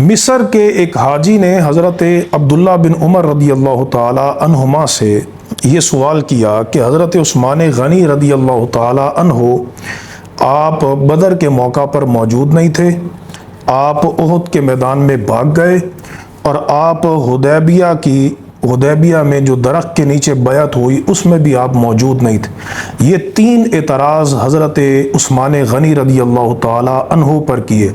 مصر کے ایک حاجی نے حضرت عبداللہ بن عمر رضی اللہ تعالی عنہما سے یہ سوال کیا کہ حضرت عثمان غنی رضی اللہ تعالی عنہ آپ بدر کے موقع پر موجود نہیں تھے، آپ احد کے میدان میں بھاگ گئے اور آپ حدیبیہ میں جو درخت کے نیچے بیعت ہوئی اس میں بھی آپ موجود نہیں تھے۔ یہ تین اعتراض حضرت عثمان غنی رضی اللہ تعالی عنہ پر کیے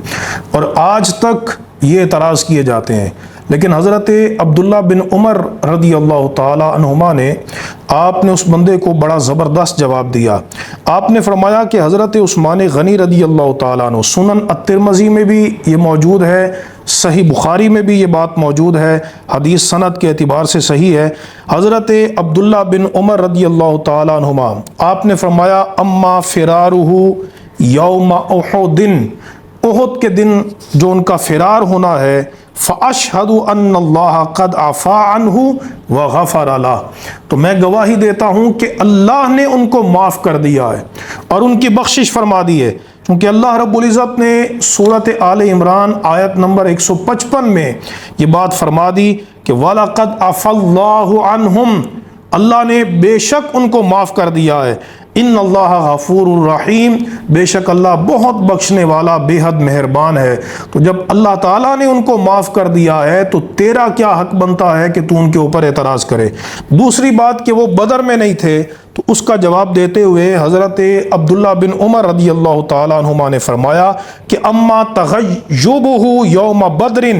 اور آج تک یہ اعتراض کیے جاتے ہیں، لیکن حضرت عبداللہ بن عمر رضی اللہ تعالی عنہما نے آپ نے اس بندے کو بڑا زبردست جواب دیا۔ آپ نے فرمایا کہ حضرت عثمان غنی رضی اللہ تعالیٰ عنہ، سنن الترمذی میں بھی یہ موجود ہے، صحیح بخاری میں بھی یہ بات موجود ہے، حدیث سند کے اعتبار سے صحیح ہے۔ حضرت عبداللہ بن عمر رضی اللہ تعالیٰ عنہما آپ نے فرمایا اما فرارہ یوم احد، احد کے دن جو ان کا فرار ہونا ہے، فَأَشْهَدُ أَنَّ اللَّهَ قَدْ عَفَا عَنْهُ وَغَفَرَ لَهُ، تو میں گواہی دیتا ہوں کہ اللہ نے ان کو معاف کر دیا ہے اور ان کی بخشش فرما دی ہے، کیونکہ اللہ رب العزت نے سورۃ آل عمران آیت نمبر 155 میں یہ بات فرما دی کہ وَلَقَدْ عَفَا اللَّهُ عَنْهُمْ، اللہ نے بے شک ان کو معاف کر دیا ہے، ان اللہ غفور الرحیم، بے شک اللہ بہت بخشنے والا بے حد مہربان ہے۔ تو جب اللہ تعالیٰ نے ان کو معاف کر دیا ہے تو تیرا کیا حق بنتا ہے کہ تو ان کے اوپر اعتراض کرے۔ دوسری بات کہ وہ بدر میں نہیں تھے، تو اس کا جواب دیتے ہوئے حضرت عبداللہ بن عمر رضی اللہ تعالیٰ عنہما نے فرمایا کہ اما تغیبہ یوم بدر،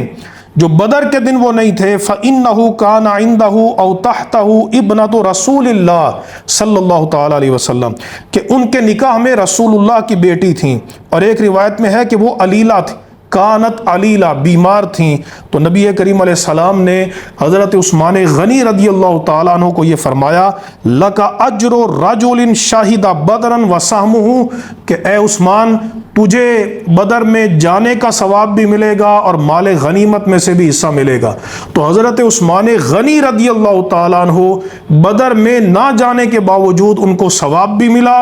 جو بدر کے دن وہ نہیں تھے، فَإِنَّهُ كَانَ عِنْدَهُ أَوْ تَحْتَهُ ابْنَةُ رسول اللہ صلی اللہ تعالیٰ علیہ وسلم، کہ ان کے نکاح میں رسول اللہ کی بیٹی تھیں، اور ایک روایت میں ہے کہ وہ علیلہ تھی، کانت علیلہ، بیمار تھیں۔ تو نبی کریم علیہ السلام نے حضرت عثمان غنی رضی اللہ تعالیٰ عنہ کو یہ فرمایا لَكَ أَجْرُ رَجُلٍ شَهِدَ بَدْرًا وَسَهْمُهُ، کہ اے عثمان تجھے بدر میں جانے کا ثواب بھی ملے گا اور مال غنیمت میں سے بھی حصہ ملے گا۔ تو حضرت عثمان غنی رضی اللہ تعالیٰ عنہ بدر میں نہ جانے کے باوجود ان کو ثواب بھی ملا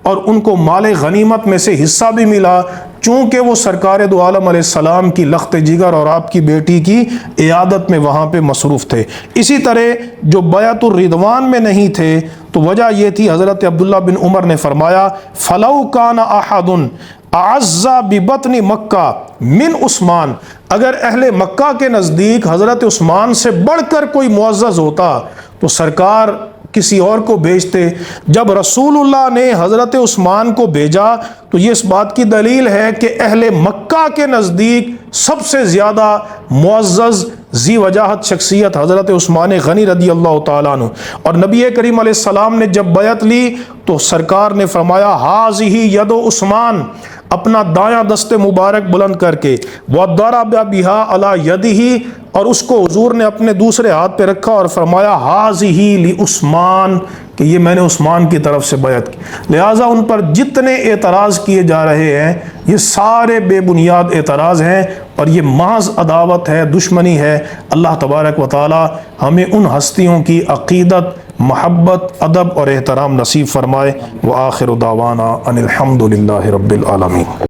اور ان کو مال غنیمت میں سے حصہ بھی ملا، چونکہ وہ سرکار دو عالم علیہ السلام کی لخت جگر اور آپ کی بیٹی کی عیادت میں وہاں پہ مصروف تھے۔ اسی طرح جو بیعت الرضوان میں نہیں تھے تو وجہ یہ تھی، حضرت عبداللہ بن عمر نے فرمایا فَلَوْ كَانَ أَحَدٌ اعز ببطن مکہ من عثمان، اگر اہل مکہ کے نزدیک حضرت عثمان سے بڑھ کر کوئی معزز ہوتا تو سرکار کسی اور کو بھیجتے۔ جب رسول اللہ نے حضرت عثمان کو بھیجا تو یہ اس بات کی دلیل ہے کہ اہل مکہ کے نزدیک سب سے زیادہ معزز ذی وجاہت شخصیت حضرت عثمان غنی رضی اللہ تعالیٰ عنہ، اور نبی کریم علیہ السلام نے جب بیعت لی تو سرکار نے فرمایا ہاذہ ید عثمان، اپنا دایاں دست مبارک بلند کر کے وضرب بہا علی یدہ، اور اس کو حضور نے اپنے دوسرے ہاتھ پہ رکھا اور فرمایا ہاذہ لعثمان، کہ یہ میں نے عثمان کی طرف سے بیعت کی۔ لہٰذا ان پر جتنے اعتراض کیے جا رہے ہیں یہ سارے بے بنیاد اعتراض ہیں اور یہ محض عداوت ہے، دشمنی ہے۔ اللہ تبارک و تعالی ہمیں ان ہستیوں کی عقیدت، محبت، ادب اور احترام نصیب فرمائے۔ وآخر دعوانا ان الحمد للہ رب العالمین۔